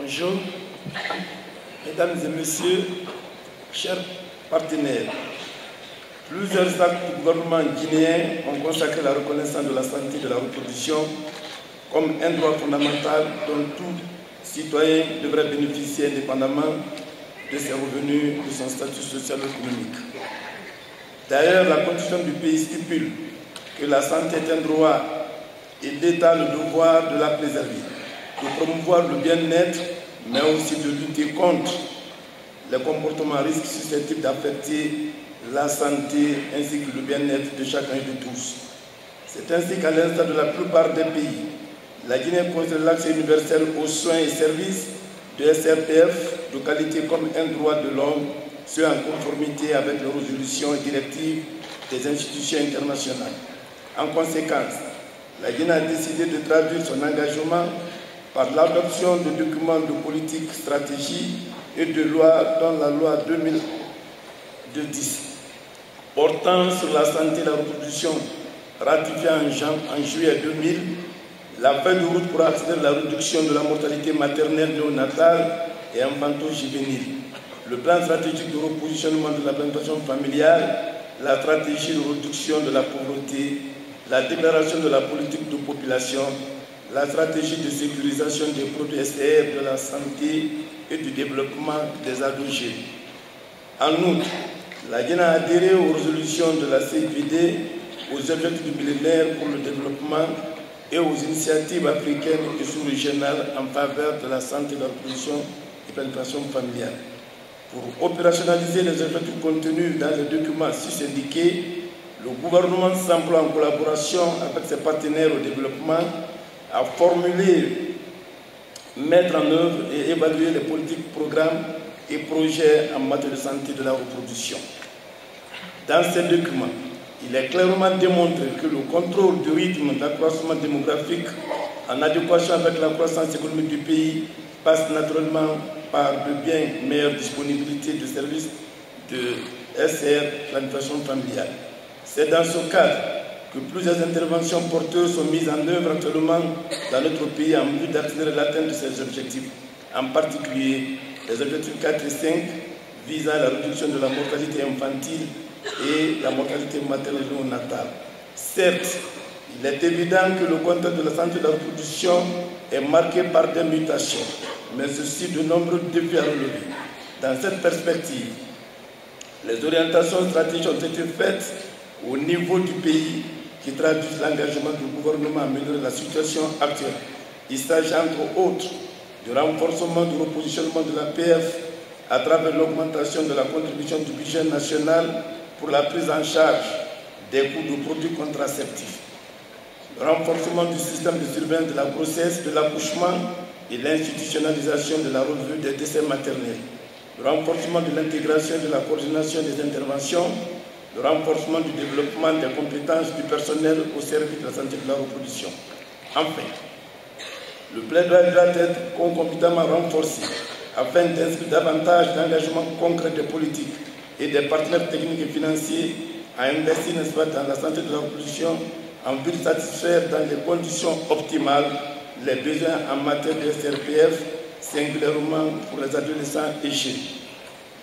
Bonjour, mesdames et messieurs, chers partenaires. Plusieurs actes du gouvernement guinéen ont consacré la reconnaissance de la santé de la reproduction comme un droit fondamental dont tout citoyen devrait bénéficier indépendamment de ses revenus, de son statut social-économique. D'ailleurs, la Constitution du pays stipule que la santé est un droit et l'État a le devoir de la préserver, de promouvoir le bien-être, mais aussi de lutter contre les comportements à risque susceptibles d'affecter la santé ainsi que le bien-être de chacun et de tous. C'est ainsi qu'à l'instar de la plupart des pays, la Guinée considère l'accès universel aux soins et services de SRPF de qualité comme un droit de l'homme, ce en conformité avec les résolutions et directives des institutions internationales. En conséquence, la Guinée a décidé de traduire son engagement par l'adoption de documents de politique, stratégie et de loi dans la loi 2010 portant sur la santé et la reproduction, ratifiée en juillet 2000, la feuille de route pour accélérer la réduction de la mortalité maternelle néonatale et infanto-juvénile, le plan stratégique de repositionnement de la planification familiale, la stratégie de réduction de la pauvreté, la déclaration de la politique de population, la stratégie de sécurisation des produits SR de la santé et du développement des ados-jeunes. En outre, la Guinée a adhéré aux résolutions de la CIPD, aux objectifs du millénaire pour le développement et aux initiatives africaines et sous-régionales en faveur de la santé, de la reproduction et de la planification familiale. Pour opérationnaliser les objectifs contenus dans les documents sus-indiqués, le gouvernement s'emploie en collaboration avec ses partenaires au développement à formuler, mettre en œuvre et évaluer les politiques, programmes et projets en matière de santé de la reproduction. Dans ces documents, il est clairement démontré que le contrôle du rythme d'accroissement démographique en adéquation avec la croissance économique du pays passe naturellement par de bien meilleures disponibilités de services de SR, planification familiale. C'est dans ce cadre que plusieurs interventions porteuses sont mises en œuvre actuellement dans notre pays en vue d'accélérer l'atteinte de ces objectifs, en particulier les objectifs 4 et 5 visant la réduction de la mortalité infantile et la mortalité maternelle néonatale. Certes, il est évident que le contexte de la santé de la reproduction est marqué par des mutations, mais aussi de nombreux défis à relever. Dans cette perspective, les orientations stratégiques ont été faites au niveau du pays qui traduisent l'engagement du gouvernement à améliorer la situation actuelle. Il s'agit entre autres du renforcement du repositionnement de la PF à travers l'augmentation de la contribution du budget national pour la prise en charge des coûts de produits contraceptifs, le renforcement du système de surveillance de la grossesse, de l'accouchement et l'institutionnalisation de la revue des décès maternels, le renforcement de l'intégration et de la coordination des interventions, le renforcement du développement des compétences du personnel au service de la santé de la reproduction. Enfin, le plaidoyer doit être concomitamment renforcé afin d'inscrire davantage d'engagements concrets des politiques et des partenaires techniques et financiers à investir dans la santé de la reproduction en vue de satisfaire dans les conditions optimales les besoins en matière de SRPF, singulièrement pour les adolescents et jeunes.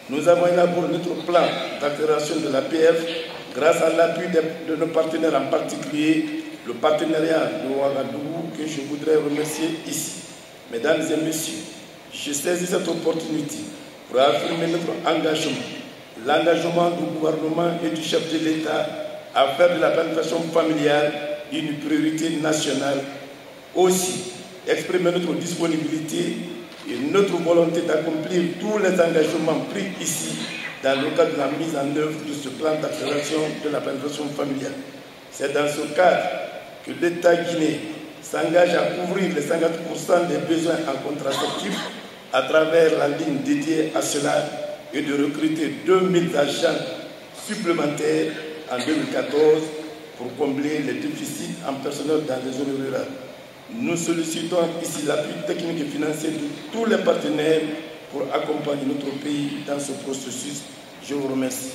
Nous avons élaboré notre plan d'accélération de la PF grâce à l'appui de nos partenaires, en particulier le partenariat de Ouagadougou, que je voudrais remercier ici. Mesdames et messieurs, je saisis cette opportunité pour affirmer notre engagement, l'engagement du gouvernement et du chef de l'État à faire de la planification familiale une priorité nationale. Aussi, exprimer notre disponibilité et notre volonté d'accomplir tous les engagements pris ici dans le cadre de la mise en œuvre de ce plan d'accélération de la planification familiale. C'est dans ce cadre que l'État guinéen s'engage à couvrir les 50% des besoins en contraceptifs à travers la ligne dédiée à cela et de recruter 2000 agents supplémentaires en 2014 pour combler les déficits en personnel dans les zones rurales. Nous sollicitons ici l'appui technique et financier de tous les partenaires pour accompagner notre pays dans ce processus. Je vous remercie.